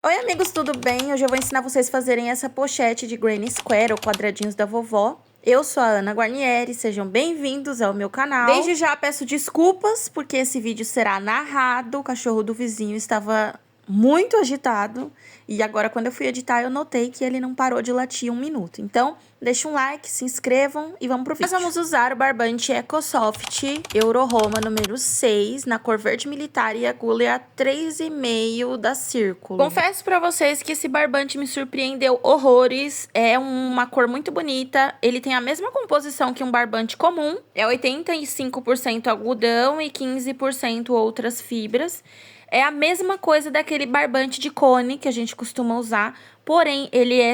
Oi amigos, tudo bem? Hoje eu vou ensinar vocês a fazerem essa pochete de Granny Square ou quadradinhos da vovó. Eu sou a Ana Guarnieri, sejam bem-vindos ao meu canal. Desde já peço desculpas porque esse vídeo será narrado, o cachorro do vizinho estava muito agitado e agora quando eu fui editar eu notei que ele não parou de latir 1 minuto. Então deixa um like, se inscrevam e vamos pro vídeo. Nós vamos usar o barbante EcoSoft Euro Roma número 6 na cor verde militar e agulha 3,5 da Círculo. Confesso pra vocês que esse barbante me surpreendeu horrores, é uma cor muito bonita, ele tem a mesma composição que um barbante comum, é 85% algodão e 15% outras fibras. É a mesma coisa daquele barbante de cone que a gente costuma usar, porém,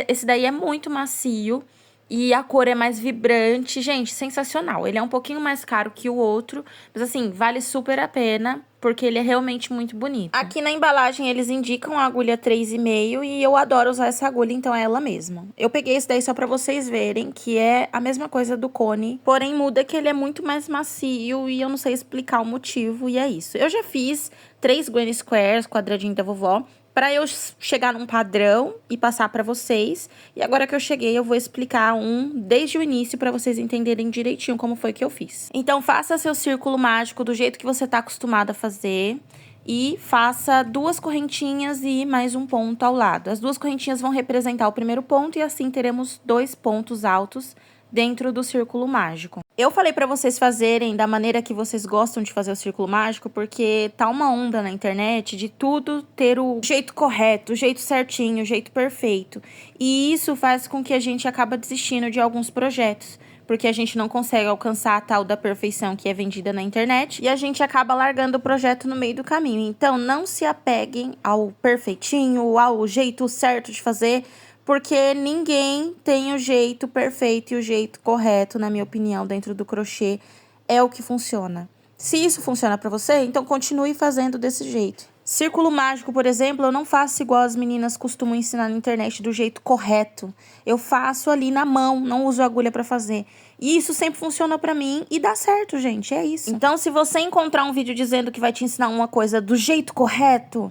esse daí é muito macio e a cor é mais vibrante. Gente, sensacional. Ele é um pouquinho mais caro que o outro, mas assim, vale super a pena, porque ele é realmente muito bonito. Aqui na embalagem eles indicam a agulha 3,5 e eu adoro usar essa agulha, então é ela mesma. Eu peguei esse daí só pra vocês verem que é a mesma coisa do cone, porém muda que ele é muito mais macio e eu não sei explicar o motivo e é isso. Eu já fiz 3 Granny Squares, quadradinho da vovó, para eu chegar num padrão e passar para vocês. E agora que eu cheguei, eu vou explicar um desde o início para vocês entenderem direitinho como foi que eu fiz. Então, faça seu círculo mágico do jeito que você tá acostumado a fazer. E faça 2 correntinhas e mais um ponto ao lado. As 2 correntinhas vão representar o primeiro ponto e assim teremos 2 pontos altos dentro do círculo mágico. Eu falei pra vocês fazerem da maneira que vocês gostam de fazer o círculo mágico, porque tá uma onda na internet de tudo ter o jeito correto, o jeito certinho, o jeito perfeito. E isso faz com que a gente acaba desistindo de alguns projetos, porque a gente não consegue alcançar a tal da perfeição que é vendida na internet e a gente acaba largando o projeto no meio do caminho. Então, não se apeguem ao perfeitinho, ao jeito certo de fazer, porque ninguém tem o jeito perfeito e o jeito correto, na minha opinião, dentro do crochê, é o que funciona. Se isso funciona pra você, então continue fazendo desse jeito. Círculo mágico, por exemplo, eu não faço igual as meninas costumam ensinar na internet do jeito correto. Eu faço ali na mão, não uso agulha pra fazer. E isso sempre funciona pra mim e dá certo, gente, é isso. Então, se você encontrar um vídeo dizendo que vai te ensinar uma coisa do jeito correto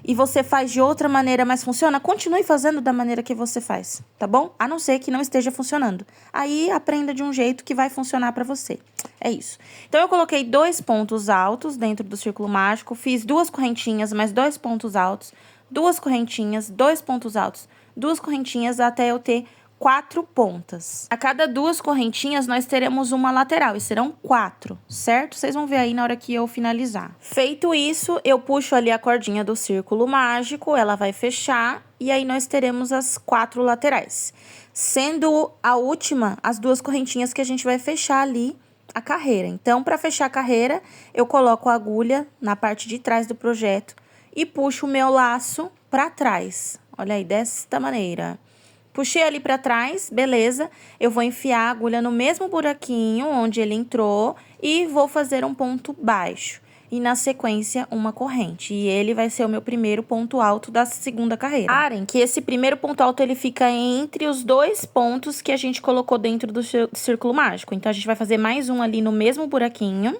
e você faz de outra maneira, mas funciona, continue fazendo da maneira que você faz, tá bom? A não ser que não esteja funcionando. Aí, aprenda de um jeito que vai funcionar pra você. É isso. Então, eu coloquei 2 pontos altos dentro do círculo mágico, fiz 2 correntinhas, mais 2 pontos altos, 2 correntinhas, 2 pontos altos, 2 correntinhas, até eu ter 4 pontas. A cada 2 correntinhas, nós teremos uma lateral, e serão 4, certo? Vocês vão ver aí na hora que eu finalizar. Feito isso, eu puxo ali a cordinha do círculo mágico, ela vai fechar, e aí nós teremos as 4 laterais. Sendo a última, as 2 correntinhas que a gente vai fechar ali a carreira. Então, para fechar a carreira, eu coloco a agulha na parte de trás do projeto e puxo o meu laço para trás. Olha aí, desta maneira. Puxei ali pra trás, beleza. Eu vou enfiar a agulha no mesmo buraquinho onde ele entrou e vou fazer um ponto baixo. E na sequência, uma corrente. E ele vai ser o meu primeiro ponto alto da segunda carreira. Reparem que esse primeiro ponto alto, ele fica entre os 2 pontos que a gente colocou dentro do círculo mágico. Então, a gente vai fazer mais um ali no mesmo buraquinho.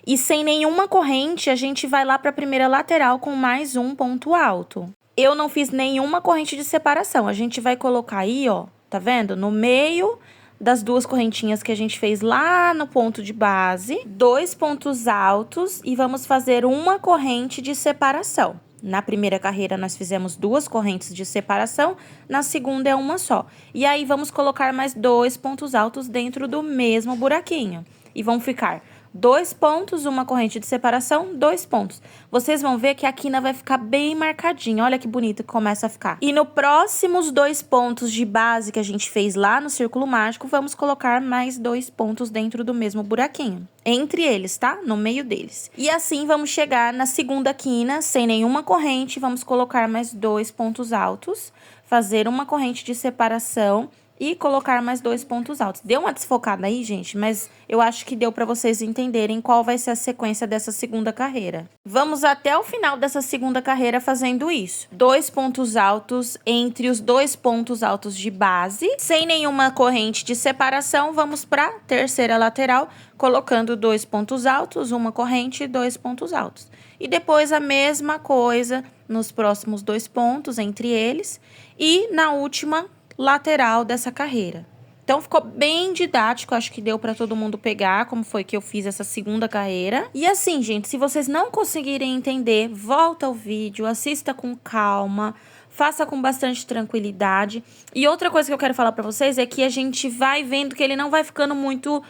E sem nenhuma corrente, a gente vai lá pra primeira lateral com mais um ponto alto. Eu não fiz nenhuma corrente de separação. A gente vai colocar aí, ó, tá vendo? No meio das 2 correntinhas que a gente fez lá no ponto de base, 2 pontos altos e vamos fazer uma corrente de separação. Na primeira carreira, nós fizemos 2 correntes de separação, na segunda é uma só. E aí, vamos colocar mais 2 pontos altos dentro do mesmo buraquinho. E vão ficar 2 pontos, uma corrente de separação, 2 pontos. Vocês vão ver que a quina vai ficar bem marcadinha. Olha que bonito que começa a ficar. E no próximos 2 pontos de base que a gente fez lá no círculo mágico, vamos colocar mais 2 pontos dentro do mesmo buraquinho. Entre eles, tá? No meio deles. E assim vamos chegar na segunda quina, sem nenhuma corrente, vamos colocar mais 2 pontos altos, fazer uma corrente de separação e colocar mais 2 pontos altos. Deu uma desfocada aí, gente, mas eu acho que deu para vocês entenderem qual vai ser a sequência dessa segunda carreira. Vamos até o final dessa segunda carreira fazendo isso. 2 pontos altos entre os 2 pontos altos de base, sem nenhuma corrente de separação, vamos para terceira lateral, colocando 2 pontos altos, uma corrente e 2 pontos altos. E depois a mesma coisa nos próximos 2 pontos entre eles e na última lateral dessa carreira. Então, ficou bem didático, acho que deu para todo mundo pegar como foi que eu fiz essa segunda carreira. E assim, gente, se vocês não conseguirem entender, volta ao vídeo, assista com calma, faça com bastante tranquilidade. E outra coisa que eu quero falar para vocês é que a gente vai vendo que ele não vai ficando muito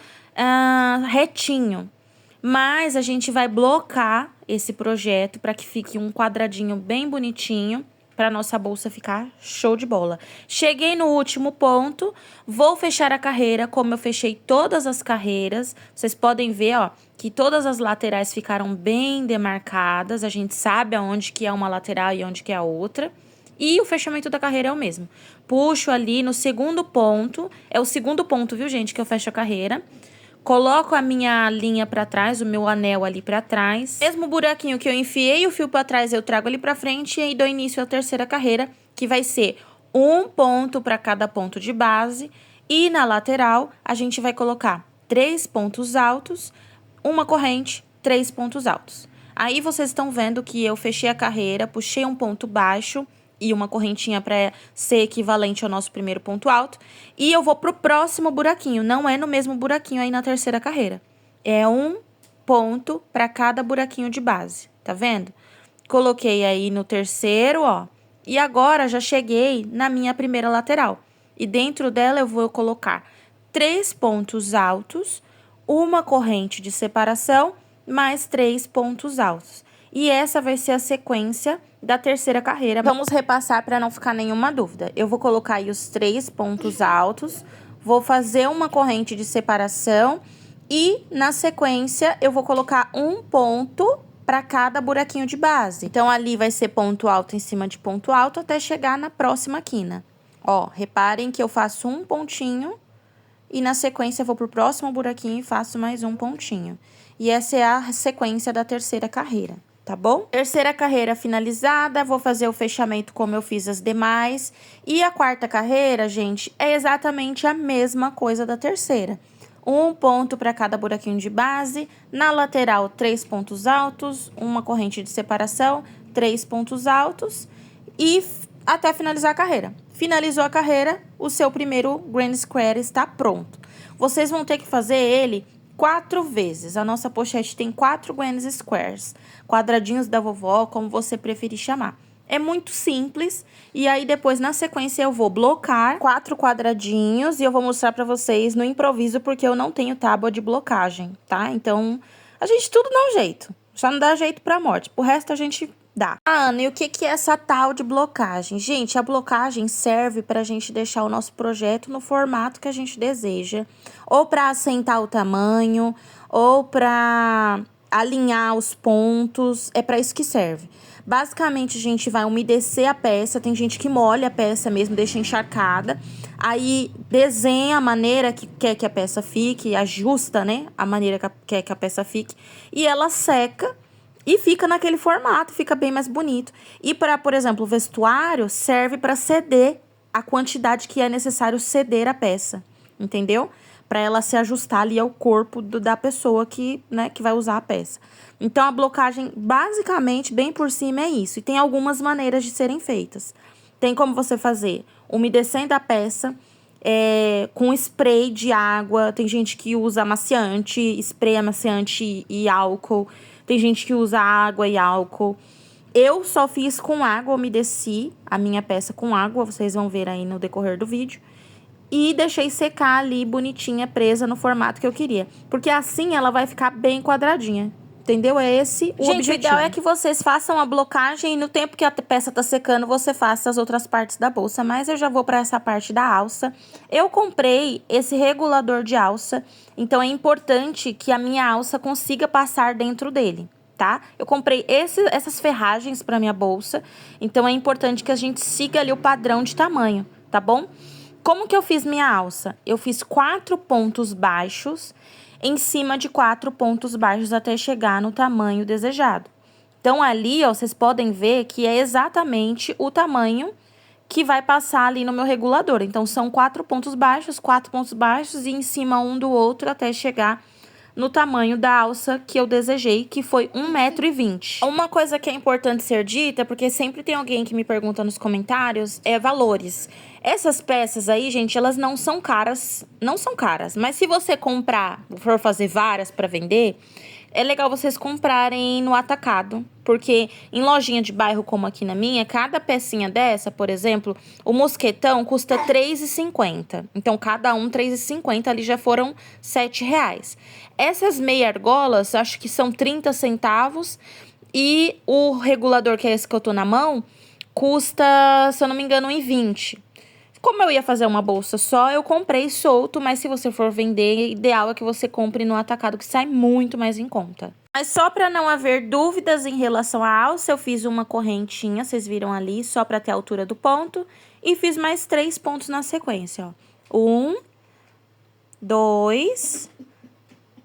retinho. Mas a gente vai blocar esse projeto para que fique um quadradinho bem bonitinho, para nossa bolsa ficar show de bola. Cheguei no último ponto, vou fechar a carreira como eu fechei todas as carreiras. Vocês podem ver, ó, que todas as laterais ficaram bem demarcadas. A gente sabe aonde que é uma lateral e onde que é a outra. E o fechamento da carreira é o mesmo. Puxo ali no segundo ponto, é o segundo ponto, viu, gente, que eu fecho a carreira. Coloco a minha linha para trás, o meu anel ali para trás. Mesmo buraquinho que eu enfiei o fio para trás, eu trago ali para frente e aí dou início à terceira carreira, que vai ser um ponto para cada ponto de base. E na lateral, a gente vai colocar 3 pontos altos, uma corrente, 3 pontos altos. Aí vocês estão vendo que eu fechei a carreira, puxei um ponto baixo e uma correntinha para ser equivalente ao nosso primeiro ponto alto. E eu vou pro próximo buraquinho, não é no mesmo buraquinho aí na terceira carreira. É um ponto para cada buraquinho de base, tá vendo? Coloquei aí no terceiro, ó. E agora já cheguei na minha primeira lateral. E dentro dela eu vou colocar 3 pontos altos, uma corrente de separação, mais 3 pontos altos. E essa vai ser a sequência da terceira carreira. Vamos repassar para não ficar nenhuma dúvida. Eu vou colocar aí os 3 pontos altos, vou fazer uma corrente de separação e, na sequência, eu vou colocar um ponto para cada buraquinho de base. Então, ali vai ser ponto alto em cima de ponto alto até chegar na próxima quina. Ó, reparem que eu faço um pontinho e, na sequência, eu vou pro próximo buraquinho e faço mais um pontinho. E essa é a sequência da terceira carreira. Tá bom? Terceira carreira finalizada, vou fazer o fechamento como eu fiz as demais. E a quarta carreira, gente, é exatamente a mesma coisa da terceira. Um ponto para cada buraquinho de base, na lateral 3 pontos altos, uma corrente de separação, 3 pontos altos e até finalizar a carreira. Finalizou a carreira, o seu primeiro Grand Square está pronto. Vocês vão ter que fazer ele 4 vezes. A nossa pochete tem 4 Grand Squares, quadradinhos da vovó, como você preferir chamar. É muito simples. E aí, depois, na sequência, eu vou blocar 4 quadradinhos e eu vou mostrar pra vocês no improviso, porque eu não tenho tábua de blocagem, tá? Então, a gente tudo dá um jeito. Só não dá jeito pra morte. O resto, a gente dá. Ah, Ana, e o que é essa tal de blocagem? Gente, a blocagem serve pra gente deixar o nosso projeto no formato que a gente deseja. Ou pra assentar o tamanho, ou pra alinhar os pontos. É pra isso que serve. Basicamente, a gente vai umedecer a peça. Tem gente que molha a peça mesmo, deixa encharcada. Aí, desenha a maneira que quer que a peça fique, ajusta, né? A maneira que quer que a peça fique. E ela seca. E fica naquele formato, fica bem mais bonito. E para, por exemplo, o vestuário serve para ceder a quantidade que é necessário ceder a peça, entendeu? Para ela se ajustar ali ao corpo da pessoa que, né, que vai usar a peça. Então, a blocagem, basicamente, bem por cima é isso. E tem algumas maneiras de serem feitas. Tem como você fazer umedecendo a peça com spray de água. Tem gente que usa amaciante, spray amaciante e álcool. Tem gente que usa água e álcool. Eu só fiz com água, umedeci a minha peça com água, vocês vão ver aí no decorrer do vídeo. E deixei secar ali, bonitinha, presa no formato que eu queria. Porque assim ela vai ficar bem quadradinha. Entendeu? É esse o objetivo. O ideal é que vocês façam a blocagem e no tempo que a peça tá secando, você faça as outras partes da bolsa. Mas eu já vou para essa parte da alça. Eu comprei esse regulador de alça, então é importante que a minha alça consiga passar dentro dele, tá? Eu comprei essas ferragens para minha bolsa, então é importante que a gente siga ali o padrão de tamanho, tá bom? Como que eu fiz minha alça? Eu fiz 4 pontos baixos em cima de 4 pontos baixos até chegar no tamanho desejado. Então, ali, ó, vocês podem ver que é exatamente o tamanho que vai passar ali no meu regulador. Então, são 4 pontos baixos e em cima um do outro até chegar no tamanho da alça que eu desejei, que foi 1,20 m. Uma coisa que é importante ser dita, porque sempre tem alguém que me pergunta nos comentários, é valores. Essas peças aí, gente, elas não são caras, mas se você comprar, for fazer várias para vender, é legal vocês comprarem no atacado, porque em lojinha de bairro como aqui na minha, cada pecinha dessa, por exemplo, o mosquetão custa R$3,50. Então, cada um R$3,50, ali já foram R$7. Essas meia argolas, acho que são 30 centavos. E o regulador, que é esse que eu tô na mão, custa, se eu não me engano, R$1,20. Como eu ia fazer uma bolsa só, eu comprei solto, mas se você for vender, o ideal é que você compre no atacado, que sai muito mais em conta. Mas só para não haver dúvidas em relação à alça, eu fiz uma correntinha, vocês viram ali, só para ter a altura do ponto. E fiz mais 3 pontos na sequência, ó. 1, 2,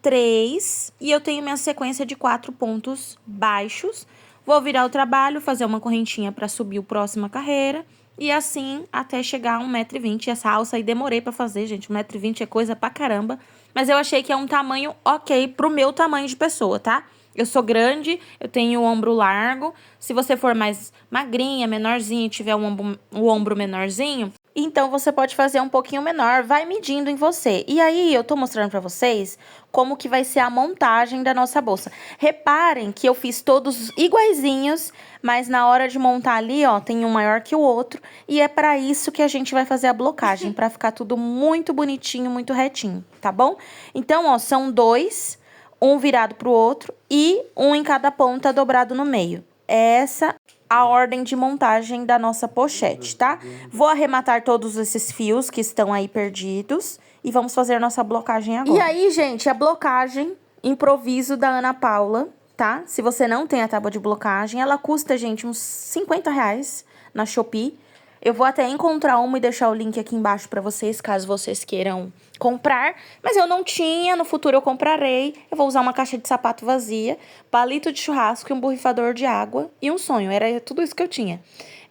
3. E eu tenho minha sequência de 4 pontos baixos. Vou virar o trabalho, fazer uma correntinha para subir a próxima carreira. E assim, até chegar a 1,20 m. Essa alça aí demorei pra fazer, gente. 1,20 m é coisa pra caramba. Mas eu achei que é um tamanho ok pro meu tamanho de pessoa, tá? Eu sou grande, eu tenho o ombro largo. Se você for mais magrinha, menorzinha, tiver o ombro menorzinho, então você pode fazer um pouquinho menor, vai medindo em você. E aí, eu tô mostrando pra vocês como que vai ser a montagem da nossa bolsa. Reparem que eu fiz todos iguaizinhos, mas na hora de montar ali, ó, tem um maior que o outro. E é pra isso que a gente vai fazer a blocagem, pra ficar tudo muito bonitinho, muito retinho, tá bom? Então, ó, são 2, um virado pro outro e um em cada ponta dobrado no meio. Essa a ordem de montagem da nossa pochete, tá? Vou arrematar todos esses fios que estão aí perdidos e vamos fazer a nossa blocagem agora. E aí, gente, a blocagem, improviso da Ana Paula, tá? Se você não tem a tábua de blocagem, ela custa, gente, uns R$50 na Shopee. Eu vou até encontrar uma e deixar o link aqui embaixo pra vocês, caso vocês queiram comprar. Mas eu não tinha, no futuro eu comprarei. Eu vou usar uma caixa de sapato vazia, palito de churrasco e um borrifador de água e um sonho. Era tudo isso que eu tinha.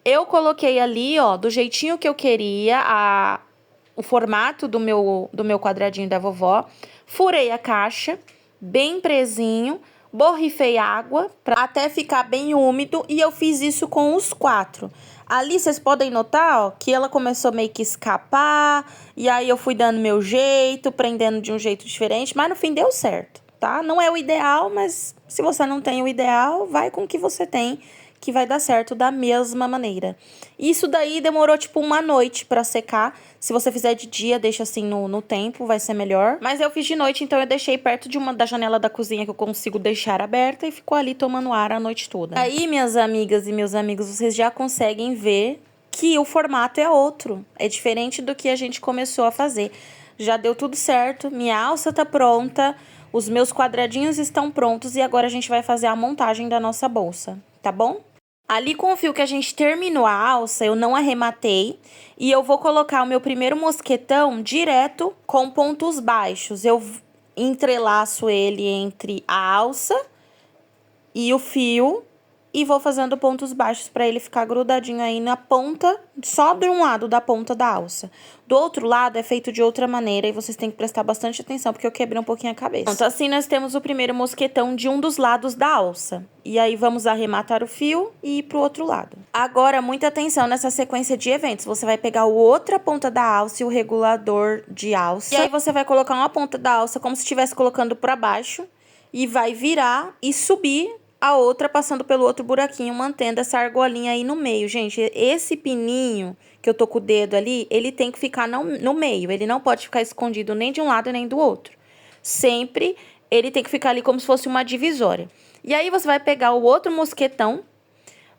Eu coloquei ali, ó, do jeitinho que eu queria, o formato do meu quadradinho da vovó. Furei a caixa, bem presinho. Borrifei água até ficar bem úmido e eu fiz isso com os 4. Ali vocês podem notar, ó, que ela começou meio que escapar, e aí eu fui dando meu jeito, prendendo de um jeito diferente, mas no fim deu certo, tá? Não é o ideal, mas se você não tem o ideal, vai com o que você tem, que vai dar certo da mesma maneira. Isso daí demorou tipo uma noite pra secar. Se você fizer de dia, deixa assim no tempo, vai ser melhor. Mas eu fiz de noite, então eu deixei perto da janela da cozinha que eu consigo deixar aberta e ficou ali tomando ar a noite toda. Aí, minhas amigas e meus amigos, vocês já conseguem ver que o formato é outro. É diferente do que a gente começou a fazer. Já deu tudo certo, minha alça tá pronta, os meus quadradinhos estão prontos e agora a gente vai fazer a montagem da nossa bolsa, tá bom? Ali com o fio que a gente terminou a alça, eu não arrematei. E eu vou colocar o meu primeiro mosquetão direto com pontos baixos. Eu entrelaço ele entre a alça e o fio. E vou fazendo pontos baixos para ele ficar grudadinho aí na ponta, só de um lado da ponta da alça. Do outro lado é feito de outra maneira e vocês têm que prestar bastante atenção, porque eu quebrei um pouquinho a cabeça. Então, assim nós temos o primeiro mosquetão de um dos lados da alça. E aí vamos arrematar o fio e ir pro outro lado. Agora, muita atenção nessa sequência de eventos. Você vai pegar a outra ponta da alça e o regulador de alça. E aí você vai colocar uma ponta da alça como se estivesse colocando para baixo. E vai virar e subir a outra passando pelo outro buraquinho, mantendo essa argolinha aí no meio. Gente, esse pininho que eu tô com o dedo ali, ele tem que ficar no meio. Ele não pode ficar escondido nem de um lado nem do outro. Sempre ele tem que ficar ali como se fosse uma divisória. E aí você vai pegar o outro mosquetão,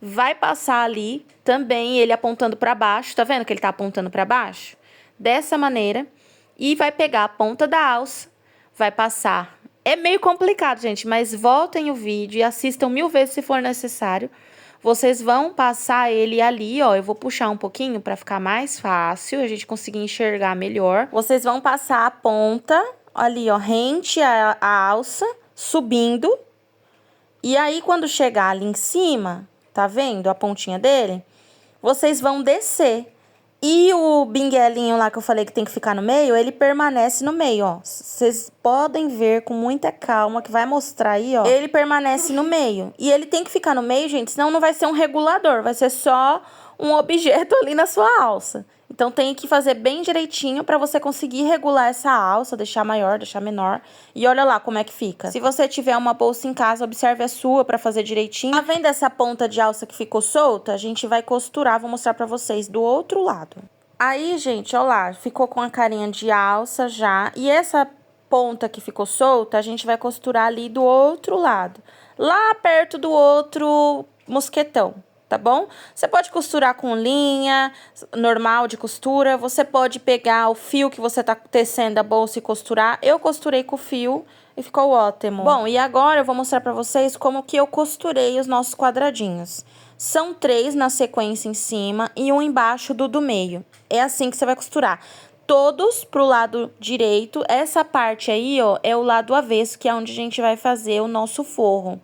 vai passar ali também ele apontando para baixo. Tá vendo que ele tá apontando para baixo? Dessa maneira. E vai pegar a ponta da alça, vai passar. É meio complicado, gente, mas voltem o vídeo e assistam 1000 vezes se for necessário. vocês vão passar ele ali, ó. Eu vou puxar um pouquinho pra ficar mais fácil, a gente conseguir enxergar melhor. Vocês vão passar a ponta ali, ó, rente a alça, subindo. E aí, quando chegar ali em cima, tá vendo a pontinha dele? Vocês vão descer. E o binguelinho lá que eu falei que tem que ficar no meio, ele permanece no meio, ó. Vocês podem ver com muita calma, que vai mostrar aí, ó. Ele permanece no meio. E ele tem que ficar no meio, gente, senão não vai ser um regulador, vai ser só um objeto ali na sua alça. Então, tem que fazer bem direitinho pra você conseguir regular essa alça, deixar maior, deixar menor. E olha lá como é que fica. Se você tiver uma bolsa em casa, observe a sua pra fazer direitinho. Tá vendo essa ponta de alça que ficou solta? A gente vai costurar, vou mostrar pra vocês do outro lado. Aí, gente, olha lá, ficou com a carinha de alça já. E essa ponta que ficou solta, a gente vai costurar ali do outro lado. Lá perto do outro mosquetão. Tá bom? Você pode costurar com linha normal de costura, você pode pegar o fio que você tá tecendo a bolsa e costurar. Eu costurei com o fio e ficou ótimo. Bom, e agora eu vou mostrar pra vocês como que eu costurei os nossos quadradinhos. São 3 na sequência em cima e um embaixo do meio. É assim que você vai costurar. Todos pro lado direito. Essa parte aí, ó, é o lado avesso, que é onde a gente vai fazer o nosso forro.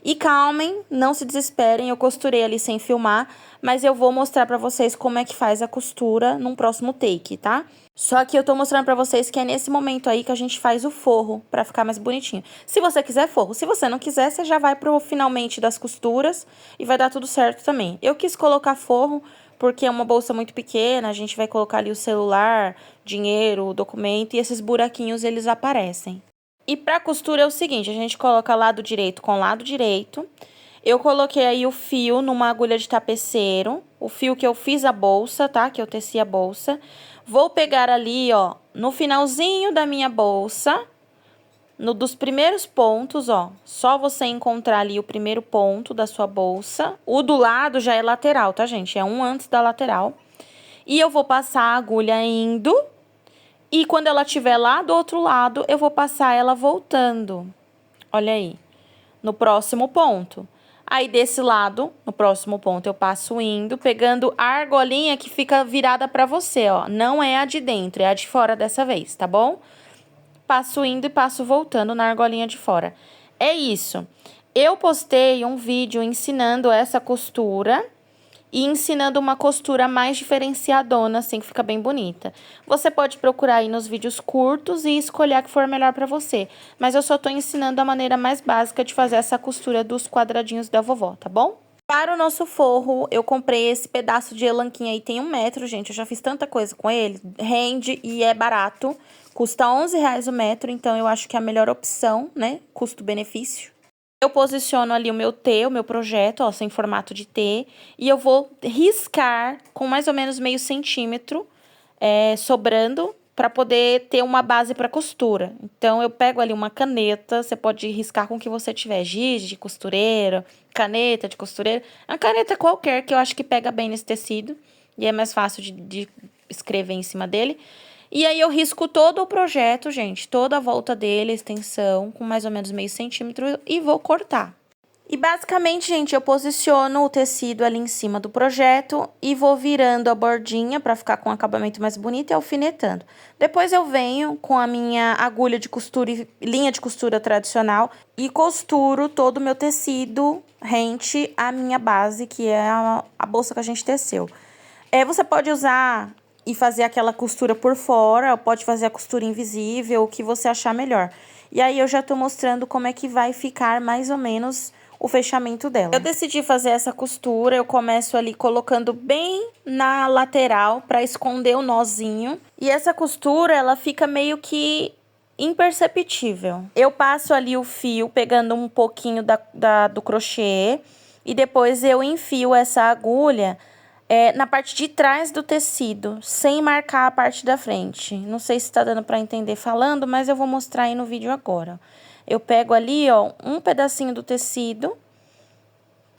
E calmem, não se desesperem, eu costurei ali sem filmar, mas eu vou mostrar pra vocês como é que faz a costura num próximo take, tá? Só que eu tô mostrando pra vocês que é nesse momento aí que a gente faz o forro, pra ficar mais bonitinho. Se você quiser forro, se você não quiser, você já vai pro finalmente das costuras e vai dar tudo certo também. Eu quis colocar forro porque é uma bolsa muito pequena, a gente vai colocar ali o celular, dinheiro, documento e esses buraquinhos eles aparecem. E pra costura é o seguinte, a gente coloca lado direito com lado direito. Eu coloquei aí o fio numa agulha de tapeceiro, o fio que eu fiz a bolsa, tá? Que eu teci a bolsa. Vou pegar ali, ó, no finalzinho da minha bolsa, dos primeiros pontos, ó. Só você encontrar ali o primeiro ponto da sua bolsa. O do lado já é lateral, tá, gente? É um antes da lateral. E eu vou passar a agulha indo. E quando ela estiver lá do outro lado, eu vou passar ela voltando. Olha aí. No próximo ponto. Aí, desse lado, no próximo ponto, eu passo indo, pegando a argolinha que fica virada pra você, ó. Não é a de dentro, é a de fora dessa vez, tá bom? Passo indo e passo voltando na argolinha de fora. É isso. Eu postei um vídeo ensinando essa costura e ensinando uma costura mais diferenciadona, assim, que fica bem bonita. Você pode procurar aí nos vídeos curtos e escolher a que for melhor pra você. Mas eu só tô ensinando a maneira mais básica de fazer essa costura dos quadradinhos da vovó, tá bom? Para o nosso forro, eu comprei esse pedaço de elanquinho aí, tem 1 metro, gente. Eu já fiz tanta coisa com ele, rende e é barato. Custa R$11 o metro, então eu acho que é a melhor opção, né? Custo-benefício. Eu posiciono ali o meu T, o meu projeto, ó, sem formato de T. E eu vou riscar com mais ou menos meio centímetro, sobrando, para poder ter uma base para costura. Então, eu pego ali uma caneta, você pode riscar com o que você tiver. Giz de costureira, caneta de costureira. A caneta qualquer, que eu acho que pega bem nesse tecido. E é mais fácil de escrever em cima dele. E aí, eu risco todo o projeto, gente, toda a volta dele, a extensão, com mais ou menos meio centímetro, e vou cortar. E basicamente, gente, eu posiciono o tecido ali em cima do projeto e vou virando a bordinha para ficar com um acabamento mais bonito e alfinetando. Depois eu venho com a minha agulha de costura e linha de costura tradicional e costuro todo o meu tecido rente à minha base, que é a bolsa que a gente teceu. Você pode usar e fazer aquela costura por fora, pode fazer a costura invisível, o que você achar melhor. E aí, eu já tô mostrando como é que vai ficar mais ou menos o fechamento dela. Eu decidi fazer essa costura, eu começo ali colocando bem na lateral pra esconder o nozinho. E essa costura, ela fica meio que imperceptível. Eu passo ali o fio, pegando um pouquinho do crochê, e depois eu enfio essa agulha na parte de trás do tecido, sem marcar a parte da frente. Não sei se tá dando pra entender falando, mas eu vou mostrar aí no vídeo agora. Eu pego ali, ó, um pedacinho do tecido.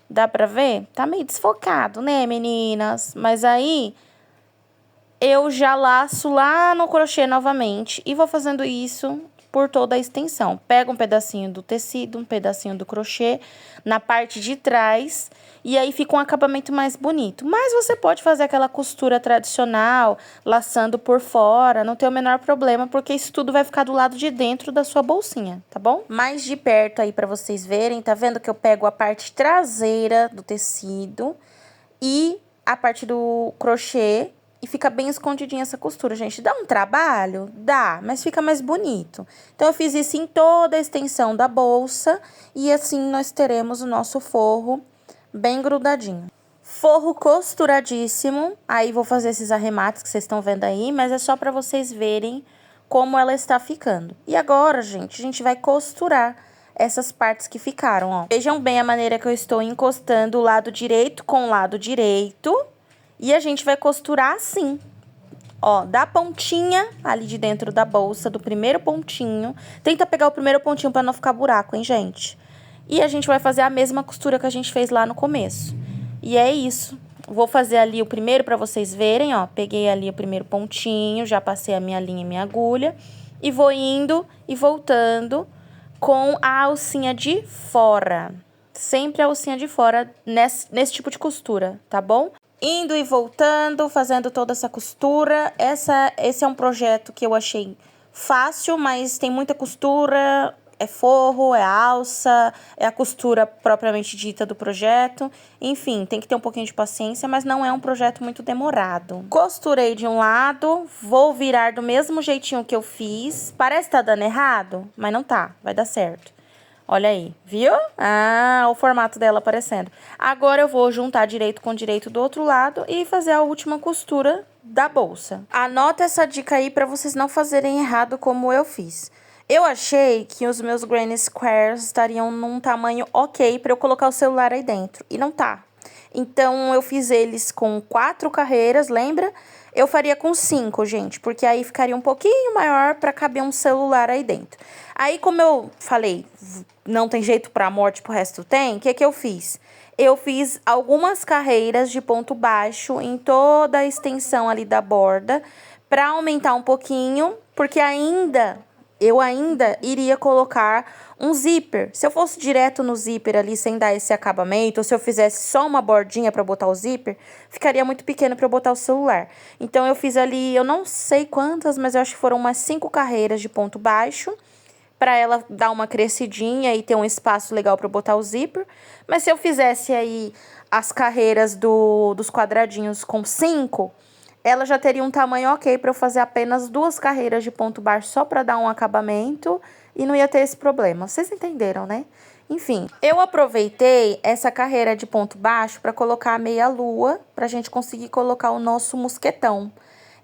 Dá pra ver? Tá meio desfocado, né, meninas? Mas aí, eu já laço lá no crochê novamente. E vou fazendo isso por toda a extensão. Pega um pedacinho do tecido, um pedacinho do crochê na parte de trás e aí fica um acabamento mais bonito. Mas você pode fazer aquela costura tradicional, laçando por fora, não tem o menor problema, porque isso tudo vai ficar do lado de dentro da sua bolsinha, tá bom? Mais de perto aí pra vocês verem, tá vendo que eu pego a parte traseira do tecido e a parte do crochê e fica bem escondidinha essa costura, gente. Dá um trabalho? Dá, mas fica mais bonito. Então, eu fiz isso em toda a extensão da bolsa e assim nós teremos o nosso forro bem grudadinho. Forro costuradíssimo. Aí, vou fazer esses arremates que vocês estão vendo aí, mas é só pra vocês verem como ela está ficando. E agora, gente, a gente vai costurar essas partes que ficaram, ó. Vejam bem a maneira que eu estou encostando o lado direito com o lado direito. E a gente vai costurar assim, ó, da pontinha ali de dentro da bolsa, do primeiro pontinho. Tenta pegar o primeiro pontinho pra não ficar buraco, hein, gente? E a gente vai fazer a mesma costura que a gente fez lá no começo. E é isso. Vou fazer ali o primeiro pra vocês verem, ó. Peguei ali o primeiro pontinho, já passei a minha linha e minha agulha. E vou indo e voltando com a alcinha de fora. Sempre a alcinha de fora nesse tipo de costura, tá bom? Indo e voltando, fazendo toda essa costura. Esse é um projeto que eu achei fácil, mas tem muita costura. É forro, é alça, é a costura propriamente dita do projeto. Enfim, tem que ter um pouquinho de paciência, mas não é um projeto muito demorado. Costurei de um lado, vou virar do mesmo jeitinho que eu fiz. Parece que tá dando errado, mas não tá, vai dar certo. Olha aí, viu? Ah, o formato dela aparecendo. Agora eu vou juntar direito com direito do outro lado e fazer a última costura da bolsa. Anota essa dica aí pra vocês não fazerem errado como eu fiz. Eu achei que os meus granny squares estariam num tamanho ok pra eu colocar o celular aí dentro. E não tá. Então, eu fiz eles com 4 carreiras, lembra? Eu faria com 5, gente, porque aí ficaria um pouquinho maior pra caber um celular aí dentro. Aí, como eu falei, não tem jeito pra morte, pro resto tem, o que que eu fiz? Eu fiz algumas carreiras de ponto baixo em toda a extensão ali da borda, pra aumentar um pouquinho, porque eu ainda iria colocar um zíper. Se eu fosse direto no zíper ali, sem dar esse acabamento, ou se eu fizesse só uma bordinha pra botar o zíper, ficaria muito pequeno pra eu botar o celular. Então, eu fiz ali, eu não sei quantas, mas eu acho que foram umas 5 carreiras de ponto baixo, pra ela dar uma crescidinha e ter um espaço legal pra eu botar o zíper. Mas se eu fizesse aí as carreiras dos quadradinhos com 5... ela já teria um tamanho ok para eu fazer apenas 2 carreiras de ponto baixo só para dar um acabamento e não ia ter esse problema. Vocês entenderam, né? Enfim, eu aproveitei essa carreira de ponto baixo para colocar a meia lua, pra gente conseguir colocar o nosso mosquetão.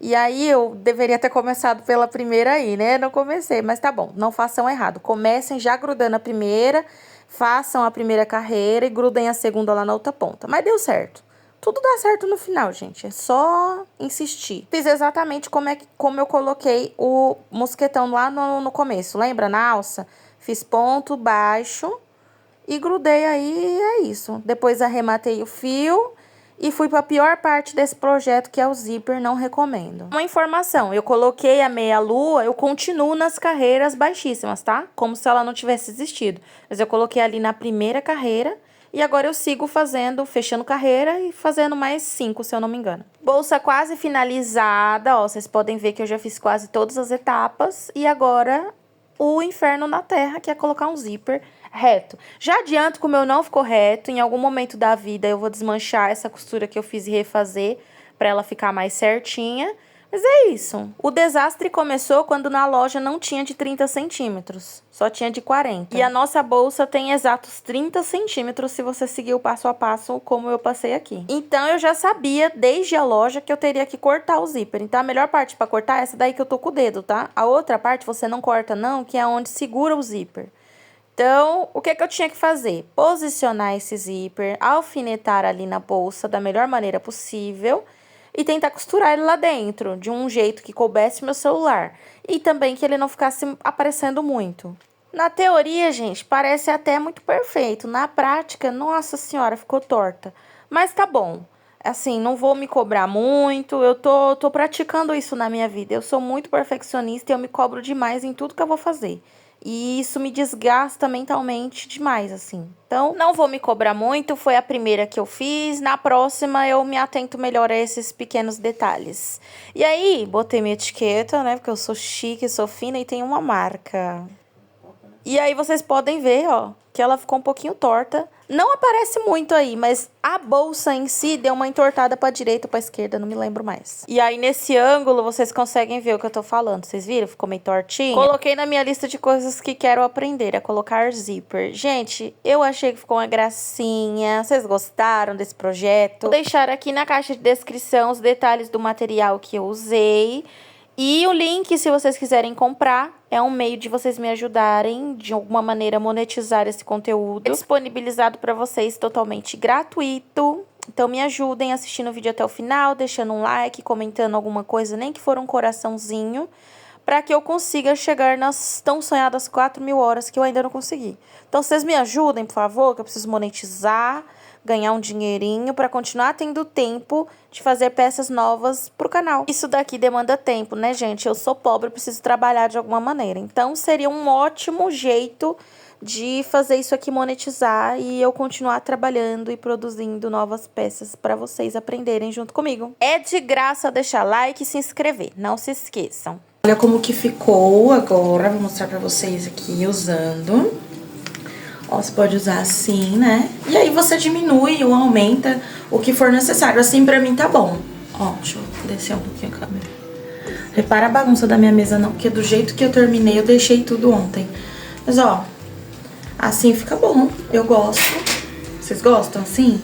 E aí, eu deveria ter começado pela primeira aí, né? Não comecei, mas tá bom, não façam errado. Comecem já grudando a primeira, façam a primeira carreira e grudem a segunda lá na outra ponta. Mas deu certo. Tudo dá certo no final, gente. É só insistir. Fiz exatamente como eu coloquei o mosquetão lá no começo. Lembra? Na alça. Fiz ponto baixo e grudei aí e é isso. Depois arrematei o fio e fui para a pior parte desse projeto, que é o zíper. Não recomendo. Uma informação. Eu coloquei a meia lua, eu continuo nas carreiras baixíssimas, tá? Como se ela não tivesse existido. Mas eu coloquei ali na primeira carreira. E agora eu sigo fazendo, fechando carreira e fazendo mais 5, se eu não me engano. Bolsa quase finalizada, ó, vocês podem ver que eu já fiz quase todas as etapas. E agora, o inferno na terra, que é colocar um zíper reto. Já adianto que o meu não ficou reto, em algum momento da vida eu vou desmanchar essa costura que eu fiz e refazer pra ela ficar mais certinha. Mas é isso. O desastre começou quando na loja não tinha de 30 centímetros. Só tinha de 40. E a nossa bolsa tem exatos 30 centímetros se você seguir o passo a passo como eu passei aqui. Então, eu já sabia desde a loja que eu teria que cortar o zíper. Então, a melhor parte pra cortar é essa daí que eu tô com o dedo, tá? A outra parte você não corta não, que é onde segura o zíper. Então, o que que eu tinha que fazer? Posicionar esse zíper, alfinetar ali na bolsa da melhor maneira possível e tentar costurar ele lá dentro, de um jeito que coubesse meu celular. E também que ele não ficasse aparecendo muito. Na teoria, gente, parece até muito perfeito. Na prática, nossa senhora, ficou torta. Mas tá bom. Assim, não vou me cobrar muito, eu tô praticando isso na minha vida. Eu sou muito perfeccionista e eu me cobro demais em tudo que eu vou fazer. E isso me desgasta mentalmente demais, assim. Então, não vou me cobrar muito, foi a primeira que eu fiz. Na próxima, eu me atento melhor a esses pequenos detalhes. E aí, botei minha etiqueta, né? Porque eu sou chique, sou fina e tenho uma marca. E aí, vocês podem ver, ó, que ela ficou um pouquinho torta. Não aparece muito aí, mas a bolsa em si deu uma entortada pra direita ou pra esquerda, não me lembro mais. E aí, nesse ângulo, vocês conseguem ver o que eu tô falando. Vocês viram? Ficou meio tortinho. Coloquei na minha lista de coisas que quero aprender, a colocar zíper. Gente, eu achei que ficou uma gracinha. Vocês gostaram desse projeto? Vou deixar aqui na caixa de descrição os detalhes do material que eu usei. E o link, se vocês quiserem comprar, é um meio de vocês me ajudarem, de alguma maneira, a monetizar esse conteúdo. É disponibilizado para vocês totalmente gratuito. Então, me ajudem assistindo o vídeo até o final, deixando um like, comentando alguma coisa, nem que for um coraçãozinho, para que eu consiga chegar nas tão sonhadas 4.000 horas que eu ainda não consegui. Então, vocês me ajudem, por favor, que eu preciso monetizar, ganhar um dinheirinho para continuar tendo tempo de fazer peças novas pro canal. Isso daqui demanda tempo, né, gente? Eu sou pobre, eu preciso trabalhar de alguma maneira. Então, seria um ótimo jeito de fazer isso aqui monetizar e eu continuar trabalhando e produzindo novas peças para vocês aprenderem junto comigo. É de graça deixar like e se inscrever, não se esqueçam. Olha como que ficou agora, vou mostrar pra vocês aqui usando. Ó, você pode usar assim, né? E aí você diminui ou aumenta o que for necessário. Assim pra mim tá bom. Ó, deixa eu descer um pouquinho a câmera. Repara a bagunça da minha mesa não, porque do jeito que eu terminei, eu deixei tudo ontem. Mas ó, assim fica bom, eu gosto. Vocês gostam assim?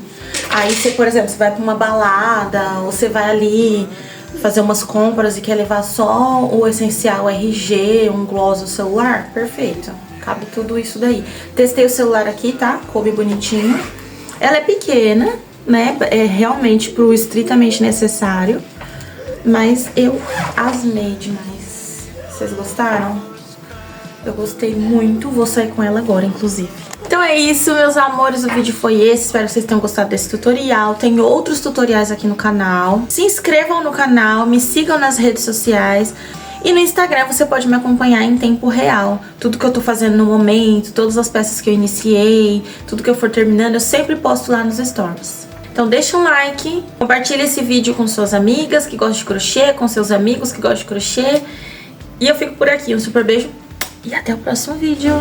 Aí você, por exemplo, você vai pra uma balada, ou você vai ali fazer umas compras e quer levar só o essencial RG, um gloss no celular, perfeito. Cabe tudo isso daí. Testei o celular aqui, tá? Coube bonitinho. Ela é pequena, né? É realmente pro estritamente necessário. Mas eu asmei demais. Vocês gostaram? Eu gostei muito. Vou sair com ela agora, inclusive. Então é isso, meus amores. O vídeo foi esse. Espero que vocês tenham gostado desse tutorial. Tem outros tutoriais aqui no canal. Se inscrevam no canal. Me sigam nas redes sociais. E no Instagram você pode me acompanhar em tempo real. Tudo que eu tô fazendo no momento, todas as peças que eu iniciei, tudo que eu for terminando, eu sempre posto lá nos stories. Então deixa um like, compartilha esse vídeo com suas amigas que gostam de crochê, com seus amigos que gostam de crochê. E eu fico por aqui. Um super beijo e até o próximo vídeo.